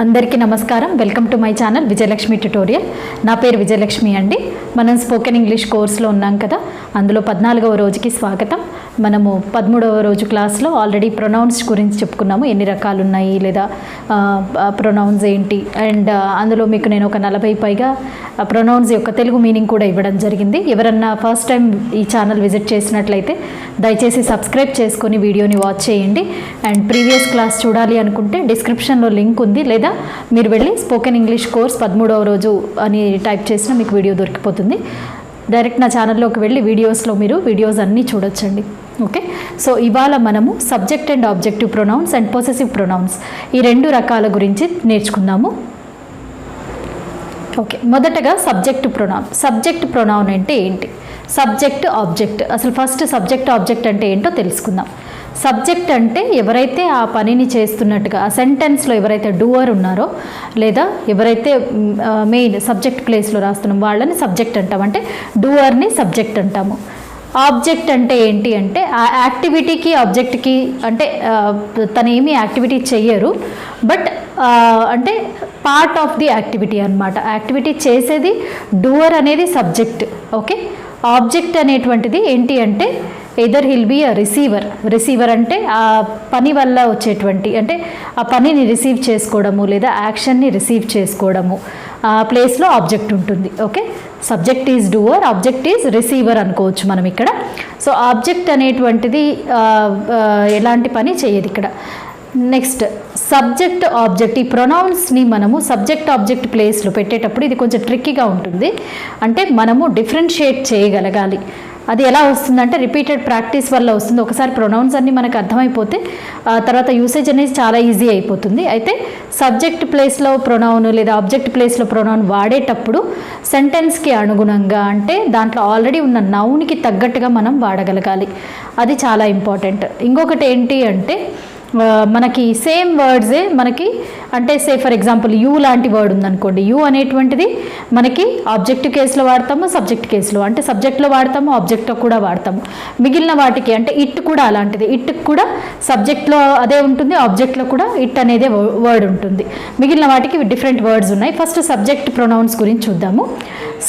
అందరికీ నమస్కారం. Welcome to my channel Vijayalakshmi tutorial. నా పేరు విజయలక్ష్మి అండి. మనం స్పోకెన్ ఇంగ్లీష్ కోర్సులో ఉన్నాం కదా, అందులో 14వ రోజుకి స్వాగతం. మనము 13వ రోజు క్లాస్లో ఆల్రెడీ ప్రొనౌన్స్ గురించి చెప్పుకున్నాము, ఎన్ని రకాలు ఉన్నాయి లేదా ప్రొనౌన్స్ ఏంటి, అండ్ అందులో మీకు నేను ఒక 40 పైగా ప్రొనౌన్స్ యొక్క తెలుగు మీనింగ్ కూడా ఇవ్వడం జరిగింది. ఎవరన్నా ఫస్ట్ టైం ఈ ఛానల్ విజిట్ చేసినట్లయితే దయచేసి సబ్స్క్రైబ్ చేసుకొని వీడియోని వాచ్ చేయండి. అండ్ ప్రీవియస్ క్లాస్ చూడాలి అనుకుంటే డిస్క్రిప్షన్లో లింక్ ఉంది, లేదా మీరు వెళ్ళి స్పోకెన్ ఇంగ్లీష్ కోర్స్ 13వ రోజు అని టైప్ చేసినా మీకు వీడియో దొరికిపోతుంది. డైరెక్ట్ నా ఛానల్లోకి వెళ్ళి వీడియోస్లో మీరు వీడియోస్ అన్నీ చూడొచ్చండి. ఓకే, సో ఇవాళ మనము subject and objective pronouns and possessive pronouns ఈ 2 రకాల గురించి నేర్చుకుందాము. ఓకే, మొదటగా సబ్జెక్ట్ ప్రొనౌన్. సబ్జెక్ట్ ప్రొనౌన్ అంటే ఏంటి? Subject object. అసలు ఫస్ట్ సబ్జెక్ట్ ఆబ్జెక్ట్ అంటే ఏంటో తెలుసుకుందాం. సబ్జెక్ట్ అంటే ఎవరైతే ఆ పనిని చేస్తున్నట్టుగా, ఆ సెంటెన్స్లో ఎవరైతే డూవర్ ఉన్నారో లేదా ఎవరైతే మెయిన్ సబ్జెక్ట్ ప్లేస్లో రాస్తున్నాం వాళ్ళని సబ్జెక్ట్ అంటాం, అంటే డూవర్ని సబ్జెక్ట్ అంటాము. ఆబ్జెక్ట్ అంటే ఏంటి అంటే ఆ యాక్టివిటీకి ఆబ్జెక్ట్కి అంటే తను ఏమీ యాక్టివిటీ చెయ్యరు, బట్ అంటే పార్ట్ ఆఫ్ ది యాక్టివిటీ అనమాట. యాక్టివిటీ చేసేది డూవర్ అనేది సబ్జెక్ట్. ఓకే, ఆబ్జెక్ట్ అనేటువంటిది ఏంటి అంటే either hill be a receiver. Receiver అంటే ఆ పని వల్ల వచ్చేటువంటి, అంటే ఆ పనిని రిసీవ్ చేసుకోవడము లేదా యాక్షన్ని రిసీవ్ చేసుకోవడము, ఆ ప్లేస్లో ఆబ్జెక్ట్ ఉంటుంది. Okay, subject is doer, object is receiver అనుకోవచ్చు మనం ఇక్కడ. సో ఆబ్జెక్ట్ అనేటువంటిది ఎలాంటి పని చేయదు ఇక్కడ. Next subject object. ఈ ప్రొనౌన్స్ని మనము సబ్జెక్ట్ ఆబ్జెక్ట్ ప్లేస్లో పెట్టేటప్పుడు ఇది కొంచెం ట్రిక్కీగా ఉంటుంది. అంటే మనము డిఫరెన్షియేట్ చేయగలగాలి. అది ఎలా వస్తుందంటే రిపీటెడ్ ప్రాక్టీస్ వల్ల వస్తుంది. ఒకసారి ప్రొనౌన్స్ అన్నీ మనకు అర్థమైపోతే తర్వాత యూసేజ్ అనేది చాలా ఈజీ అయిపోతుంది. అయితే సబ్జెక్ట్ ప్లేస్లో ప్రొనౌన్ లేదా ఆబ్జెక్ట్ ప్లేస్లో ప్రొనౌన్ వాడేటప్పుడు సెంటెన్స్కి అనుగుణంగా, అంటే దాంట్లో ఆల్రెడీ ఉన్న నౌన్కి తగ్గట్టుగా మనం వాడగలగాలి. అది చాలా ఇంపార్టెంట్. ఇంకొకటి ఏంటి అంటే మనకి సేమ్ వర్డ్సే మనకి, అంటే సే ఫర్ ఎగ్జాంపుల్ యూ లాంటి వర్డ్ ఉందనుకోండి. యూ అనేటువంటిది మనకి ఆబ్జెక్టివ్ కేసులో వాడతాము, సబ్జెక్ట్ కేసులో, అంటే సబ్జెక్ట్లో వాడతాము, ఆబ్జెక్ట్లో కూడా వాడతాము. మిగిలిన వాటికి అంటే ఇట్ కూడా అలాంటిది. ఇట్ కూడా సబ్జెక్ట్లో అదే ఉంటుంది, ఆబ్జెక్ట్లో కూడా ఇట్ అనేదే వర్డ్ ఉంటుంది. మిగిలిన వాటికి డిఫరెంట్ వర్డ్స్ ఉన్నాయి. ఫస్ట్ సబ్జెక్ట్ ప్రొనౌన్స్ గురించి చూద్దాము.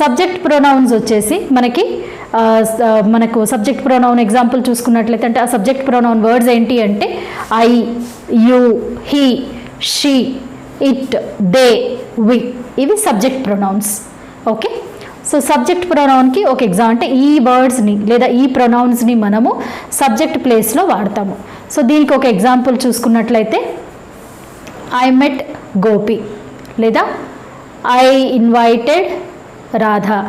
సబ్జెక్ట్ ప్రొనౌన్స్ వచ్చేసి మనకు సబ్జెక్ట్ ప్రొనౌన్ ఎగ్జాంపుల్ చూసుకున్నట్లయితే, అంటే ఆ సబ్జెక్ట్ ప్రొనౌన్ వర్డ్స్ ఏంటి అంటే I, you, he, she, it, they, we. ఇవి subject pronouns. Okay, so subject ప్రొనౌన్కి ఒక ఎగ్జాంపుల్, అంటే ఈ వర్డ్స్ని లేదా ఈ ప్రొనౌన్స్ని మనము సబ్జెక్ట్ ప్లేస్లో వాడతాము. సో దీనికి ఒక ఎగ్జాంపుల్ చూసుకున్నట్లయితే ఐ మెట్ గోపి, లేదా I invited Radha,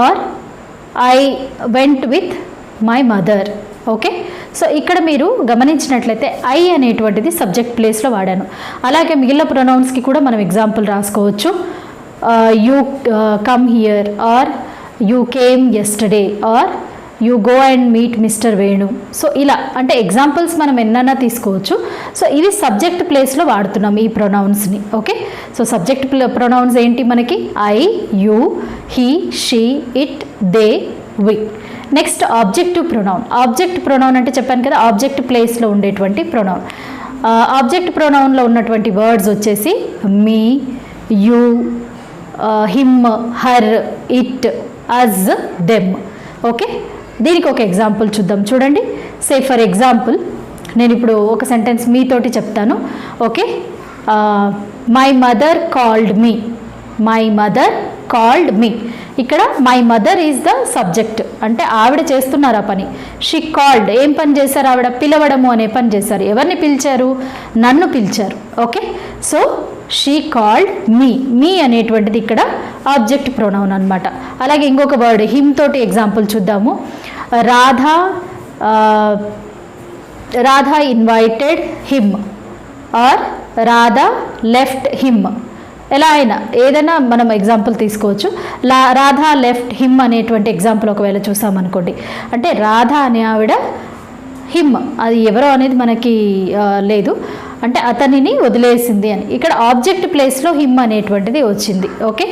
or I went with my mother. Okay, so ఇక్కడ మీరు గమనించినట్లయితే ఐ అనేటువంటిది సబ్జెక్ట్ ప్లేస్లో వాడాను. అలాగే మిగిలిన ప్రొనౌన్స్కి కూడా మనం ఎగ్జాంపుల్ రాసుకోవచ్చు. You come here, or you came yesterday, or you go and meet mister Venu. So ఇలా అంటే ఎగ్జాంపుల్స్ మనం ఎన్నైనా తీసుకోవచ్చు. సో ఇవి సబ్జెక్ట్ ప్లేస్లో వాడుతున్నాం ఈ ప్రొనౌన్స్ని. ఓకే, సో సబ్జెక్ట్ ప్రొనౌన్స్ ఏంటి మనకి I, you, he, she, it, they, we. Next objective pronoun. Object pronoun అంటే చెప్పాను కదా, ఆబ్జెక్ట్ ప్లేస్లో ఉండేటువంటి ప్రొనౌన్. ఆబ్జెక్ట్ ప్రొనౌన్లో ఉన్నటువంటి వర్డ్స్ వచ్చేసి me, you, him, her, it, us, them. Okay, దీనికి ఒక ఎగ్జాంపుల్ చూద్దాం. చూడండి, సే ఫర్ ఎగ్జాంపుల్ నేను ఇప్పుడు ఒక సెంటెన్స్ మీతోటి చెప్తాను. Okay, my mother called me. My mother called me. ఇక్కడ my mother is the subject, అంటే ఆవిడ చేస్తున్నారు ఆ పని. షీ కాల్డ్, ఏం పని చేశారు ఆవిడ? పిలవడము అనే పని చేశారు. ఎవరిని పిలిచారు? నన్ను పిలిచారు. Okay, so she called me. Me అనేటువంటిది ఇక్కడ ఆబ్జెక్ట్ ప్రొనౌన్ అనమాట. అలాగే ఇంకొక వర్డ్ హిమ్ తోటి ఎగ్జాంపుల్ చూద్దాము. Radha invited him, or Radha left him. ఎలా అయినా ఏదైనా మనం ఎగ్జాంపుల్ తీసుకోవచ్చు. రాధా లెఫ్ట్ హిమ్ అనేటువంటి ఎగ్జాంపుల్ ఒకవేళ చూసామనుకోండి, అంటే రాధా అనే ఆవిడ, హిమ్ అది ఎవరో అనేది మనకి లేదు, అంటే అతనిని వదిలేసింది అని. ఇక్కడ ఆబ్జెక్ట్ ప్లేస్లో హిమ్ అనేటువంటిది వచ్చింది. ఓకే,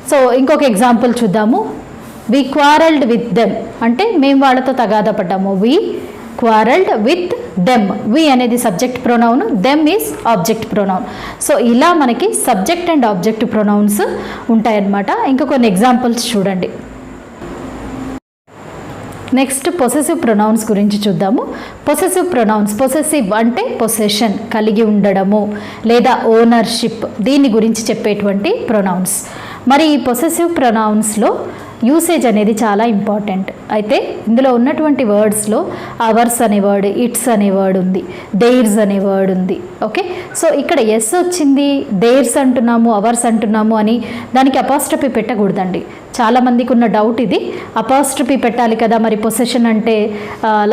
సో ఇంకొక ఎగ్జాంపుల్ చూద్దాము. వి క్వారల్డ్ విత్ దెమ్, అంటే మేము వాళ్ళతో తగాదా పడ్డాము. వి quarreled with them. We అనేది subject pronoun, them is object pronoun. So ఇలా మనకి సబ్జెక్ట్ అండ్ ఆబ్జెక్ట్ ప్రొనౌన్స్ ఉంటాయన్నమాట. ఇంకా కొన్ని ఎగ్జాంపుల్స్ చూడండి. నెక్స్ట్ పొసెసివ్ ప్రొనౌన్స్ గురించి చూద్దాము. పొసెసివ్ ప్రొనౌన్స్, పొసెసివ్ అంటే పొసెషన్, కలిగి ఉండడము లేదా ఓనర్షిప్, దీని గురించి చెప్పేటువంటి ప్రొనౌన్స్. మరి ఈ పొసెసివ్ ప్రొనౌన్స్లో యూసేజ్ అనేది చాలా ఇంపార్టెంట్. అయితే ఇందులో ఉన్నటువంటి వర్డ్స్లో అవర్స్ అనే వర్డ్, ఇట్స్ అనే వర్డ్ ఉంది, దేర్స్ అనే వర్డ్ ఉంది. ఓకే, సో ఇక్కడ ఎస్ వచ్చింది, దేర్స్ అంటున్నాము, అవర్స్ అంటున్నాము అని దానికి అపాస్ట్రఫీ పెట్టకూడదండి. చాలామందికి ఉన్న డౌట్ ఇది, అపాస్ట్రఫీ పెట్టాలి కదా మరి పొసెషన్ అంటే.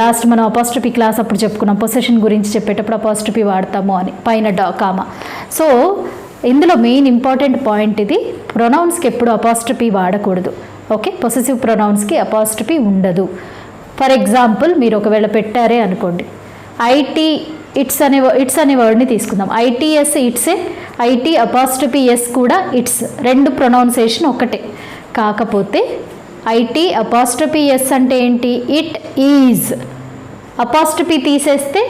లాస్ట్ మనం అపాస్ట్రఫీ క్లాస్ అప్పుడు చెప్పుకున్నాం, పొసెషన్ గురించి చెప్పేటప్పుడు అపాస్ట్రఫీ వాడతాము అని, పైన కామా. సో ఇందులో మెయిన్ ఇంపార్టెంట్ పాయింట్ ఇది, ప్రొనౌన్స్కి ఎప్పుడు అపాస్ట్రఫీ వాడకూడదు. ఓకే, పొసెసివ్ ప్రొనౌన్స్కి అపాస్ట్రఫీ ఉండదు. ఫర్ ఎగ్జాంపుల్ మీరు ఒకవేళ పెట్టారే అనుకోండి, ఇట్స్ అనే వర్డ్ని తీసుకుందాం. ఐటీఎస్ ఇట్సే, ఐటీ అపాస్ట్రఫీ ఎస్ కూడా ఇట్స్, రెండు ప్రొనౌన్సేషన్ ఒకటే. కాకపోతే ఐటీ అపాస్ట్రఫీ ఎస్ అంటే ఏంటి, ఇట్ ఈజ్. అపాస్ట్రఫీ తీసేస్తే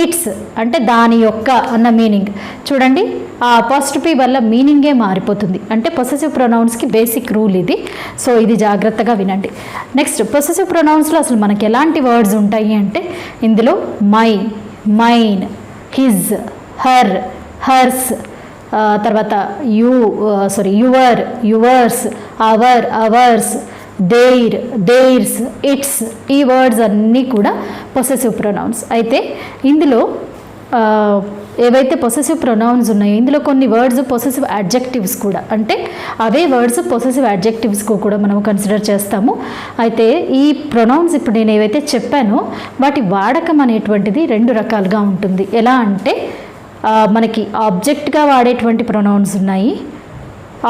ఇట్స్ అంటే దాని యొక్క అన్న మీనింగ్. చూడండి, ఆ అపాస్ట్రఫీ వల్ల మీనింగే మారిపోతుంది. అంటే పొసెసివ్ ప్రొనౌన్స్కి బేసిక్ రూల్ ఇది. సో ఇది జాగ్రత్తగా వినండి. నెక్స్ట్, పొసెసివ్ ప్రొనౌన్స్లో అసలు మనకి ఎలాంటి వర్డ్స్ ఉంటాయి అంటే, ఇందులో my, mine, his, her, hers, తర్వాత your, yours, our, ours, their, theirs, its, ఈ వర్డ్స్ అన్నీ కూడా పొసెసివ్ ప్రొనౌన్స్. అయితే ఇందులో ఏవైతే పొసెసివ్ ప్రొనౌన్స్ ఉన్నాయో ఇందులో కొన్ని వర్డ్స్ పొసెసివ్ అడ్జెక్టివ్స్ కూడా, అంటే అవే వర్డ్స్ పొసెసివ్ అడ్జెక్టివ్స్కు కూడా మనం కన్సిడర్ చేస్తాము. అయితే ఈ ప్రొనౌన్స్ ఇప్పుడు నేను ఏవైతే చెప్పానో వాటి వాడకం అనేటువంటిది రెండు రకాలుగా ఉంటుంది. ఎలా అంటే మనకి ఆబ్జెక్ట్గా వాడేటువంటి ప్రొనౌన్స్ ఉన్నాయి,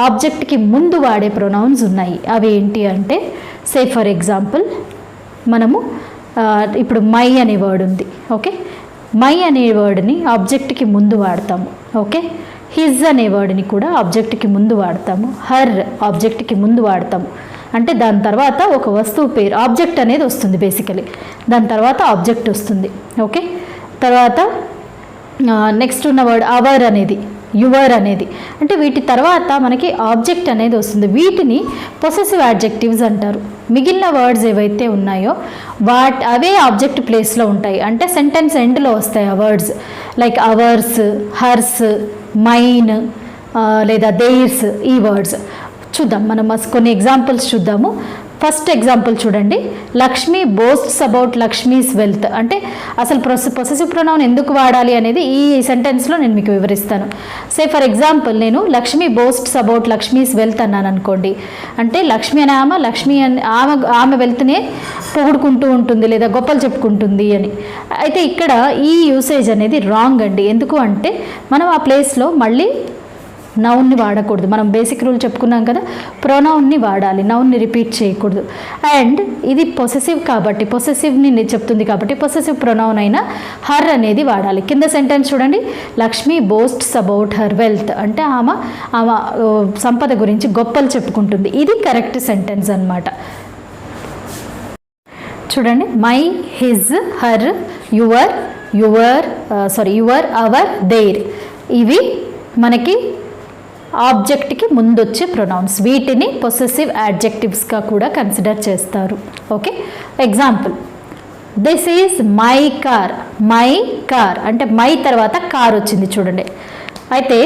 ఆబ్జెక్ట్కి ముందు వాడే ప్రొనౌన్స్ ఉన్నాయి. అవి ఏంటి అంటే, సే ఫర్ ఎగ్జాంపుల్ మనము ఇప్పుడు మై అనే వర్డ్ ఉంది. ఓకే, మై అనే వర్డ్ని ఆబ్జెక్ట్కి ముందు వాడతాము. ఓకే, హిజ్ అనే వర్డ్ని కూడా ఆబ్జెక్ట్కి ముందు వాడతాము. హర్ ఆబ్జెక్ట్కి ముందు వాడతాము. అంటే దాని తర్వాత ఒక వస్తువు పేరు, ఆబ్జెక్ట్ అనేది వస్తుంది బేసికలీ, దాని తర్వాత ఆబ్జెక్ట్ వస్తుంది. ఓకే, తర్వాత నెక్స్ట్ ఉన్న వర్డ్ అవర్ అనేది, యువర్ అనేది, అంటే వీటి తర్వాత మనకి ఆబ్జెక్ట్ అనేది వస్తుంది. వీటిని పొసెసివ్ అడ్జెక్టివ్స్ అంటారు. మిగిలిన వర్డ్స్ ఏవైతే ఉన్నాయో అవే ఆబ్జెక్ట్ ప్లేస్లో ఉంటాయి. అంటే సెంటెన్స్ ఎండ్లో వస్తాయి ఆ words, like ours, hers, mine లేదా దేర్స్, ఈ వర్డ్స్. చూద్దాం మనం కొన్ని ఎగ్జాంపుల్స్ చూద్దాము. ఫస్ట్ ఎగ్జాంపుల్ చూడండి, Lakshmi boasts about Lakshmi's wealth. అంటే అసలు పొసెసివ్ ప్రొనౌన్ ఎందుకు వాడాలి అనేది ఈ సెంటెన్స్లో నేను మీకు వివరిస్తాను. సే ఫర్ ఎగ్జాంపుల్ నేను Lakshmi boasts about Lakshmi's wealth అన్నాను అనుకోండి, అంటే లక్ష్మి అనే ఆమె వెల్త్నే పొగుడుకుంటూ ఉంటుంది లేదా గొప్పలు చెప్పుకుంటుంది అని. అయితే ఇక్కడ ఈ యూసేజ్ అనేది రాంగ్ అండి. ఎందుకు అంటే మనం ఆ ప్లేస్లో మళ్ళీ నౌన్ని వాడకూడదు. మనం బేసిక్ రూల్ చెప్పుకున్నాం కదా, ప్రొనౌన్ని వాడాలి, నౌన్ని రిపీట్ చేయకూడదు. అండ్ ఇది పొసెసివ్ కాబట్టి, పొసెసివ్ని చెప్తుంది కాబట్టి పొసెసివ్ ప్రొనౌన్ అయినా హర్ అనేది వాడాలి. కింద సెంటెన్స్ చూడండి, Lakshmi boasts about her wealth, అంటే ఆమె సంపద గురించి గొప్పలు చెప్పుకుంటుంది. ఇది కరెక్ట్ సెంటెన్స్ అన్నమాట. చూడండి, my, his, her, your, our, their, ఇవి మనకి ఆబ్జెక్ట్కి ముందు వచ్చే ప్రొనౌన్స్. వీటిని పొసెసివ్ యాడ్జెక్టివ్స్గా కూడా కన్సిడర్ చేస్తారు. Okay, example, this is my car. My car అంటే మై తర్వాత కార్ వచ్చింది చూడండి. అయితే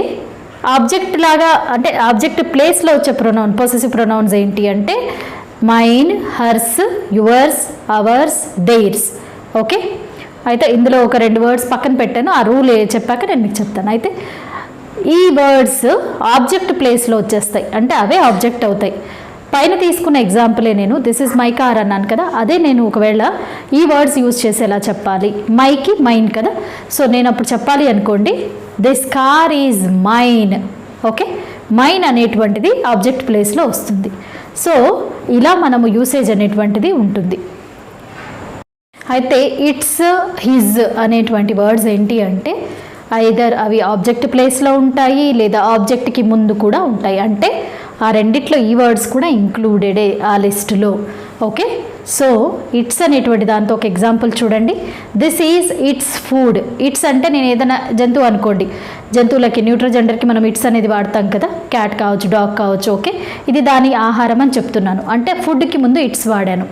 ఆబ్జెక్ట్ లాగా, అంటే ఆబ్జెక్ట్ ప్లేస్లో వచ్చే ప్రొనౌన్ పొసెసివ్ ప్రొనౌన్స్ ఏంటి అంటే mine, hers, yours, ours, theirs. Okay, అయితే ఇందులో ఒక రెండు వర్డ్స్ పక్కన పెట్టాను, ఆ రూల్ చెప్పాక నేను మీకు చెప్తాను. అయితే ఈ వర్డ్స్ ఆబ్జెక్ట్ ప్లేస్లో వచ్చేస్తాయి, అంటే అవే ఆబ్జెక్ట్ అవుతాయి. పైన తీసుకున్న ఎగ్జాంపులే నేను దిస్ ఇస్ మై కార్ అన్నాను కదా, అదే నేను ఒకవేళ ఈ వర్డ్స్ యూజ్ చేసి ఎలా చెప్పాలి, మైకి మైన్ కదా, సో నేను అప్పుడు చెప్పాలి అనుకోండి, this car is mine. Okay, mine అనేటువంటిది ఆబ్జెక్ట్ ప్లేస్లో వస్తుంది. సో ఇలా మనము యూసేజ్ అనేటువంటిది ఉంటుంది. అయితే ఇట్స్, హిజ్ అనేటువంటి వర్డ్స్ ఏంటి అంటే ఐదర్ అవి ఆబ్జెక్ట్ ప్లేస్లో ఉంటాయి లేదా ఆబ్జెక్ట్కి ముందు కూడా ఉంటాయి. అంటే ఆ రెండిట్లో ఈ వర్డ్స్ కూడా ఇంక్లూడెడే ఆ లిస్టులో. ఓకే, సో ఇట్స్ అనేటువంటి దాంతో ఒక ఎగ్జాంపుల్ చూడండి. This is it's food. It's అంటే నేను ఏదైనా జంతువు అనుకోండి, జంతువులకి న్యూట్రల్ జెండర్కి మనం ఇట్స్ అనేది వాడతాం కదా, క్యాట్ కావచ్చు, డాగ్ కావచ్చు. ఓకే, ఇది దాని ఆహారం అని చెప్తున్నాను అంటే ఫుడ్కి ముందు ఇట్స్ వాడాను.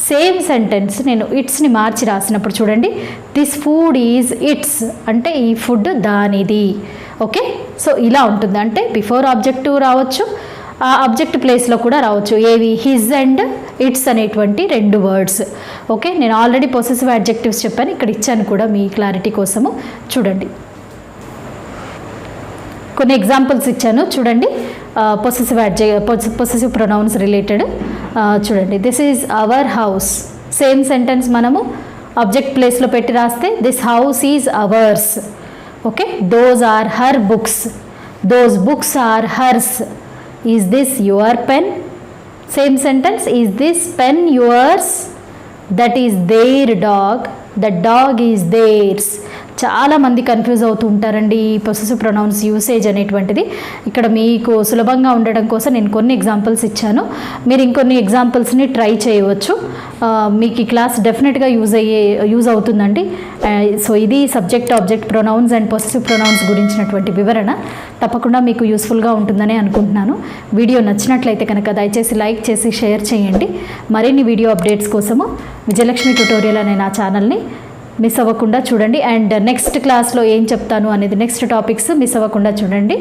సేమ్ సెంటెన్స్ నేను ఇట్స్ని మార్చి రాసినప్పుడు చూడండి, దిస్ ఫుడ్ ఈజ్ ఇట్స్ అంటే ఈ ఫుడ్ దానిది. ఓకే, సో ఇలా ఉంటుంది. అంటే బిఫోర్ ఆబ్జెక్టివ్ రావచ్చు, ఆ ఆబ్జెక్ట్ ప్లేస్లో కూడా రావచ్చు. ఏవి? హిజ్ అండ్ ఇట్స్ అనేటువంటి 2 వర్డ్స్. ఓకే, నేను ఆల్రెడీ పొసెసివ్ అడ్జెక్టివ్స్ చెప్పాను, ఇక్కడ ఇచ్చాను కూడా మీ క్లారిటీ కోసము. చూడండి, కొన్ని ఎగ్జాంపుల్స్ ఇచ్చాను చూడండి. పొసెసివ్ ప్రొనౌన్స్ రిలేటెడ్ చూడండి. This is our house. Same sentence మనము ఆబ్జెక్ట్ ప్లేస్లో పెట్టి రాస్తే this house is ours. Okay, those are her books. Those books are hers. Is this your pen? Same sentence, is this pen yours? That is their dog. The dog is theirs. చాలా మంది confuse అవుతూ ఉంటారండి ఈ possessive pronounce usage అనేటువంటిది. ఇక్కడ మీకు సులభంగా ఉండడం కోసం నేను కొన్ని ఎగ్జాంపుల్స్ ఇచ్చాను, మీరు ఇంకొన్ని ఎగ్జాంపుల్స్ని ట్రై చేయవచ్చు. మీకు ఈ క్లాస్ డెఫినెట్గా యూజ్ అవుతుందండి. సో ఇది subject object pronouns and possessive pronouns గురించినటువంటి వివరణ. తప్పకుండా మీకు యూస్ఫుల్గా ఉంటుందని అనుకుంటున్నాను. వీడియో నచ్చినట్లయితే కనుక దయచేసి లైక్ చేసి షేర్ చేయండి. మరిన్ని వీడియో అప్డేట్స్ కోసము విజయలక్ష్మి ట్యుటోరియల్ అనే నా ఛానల్ని మిస్ అవ్వకుండా చూడండి. అండ్ నెక్స్ట్ క్లాస్లో ఏం చెప్తాను అనేది, నెక్స్ట్ టాపిక్స్ మిస్ అవ్వకుండా చూడండి.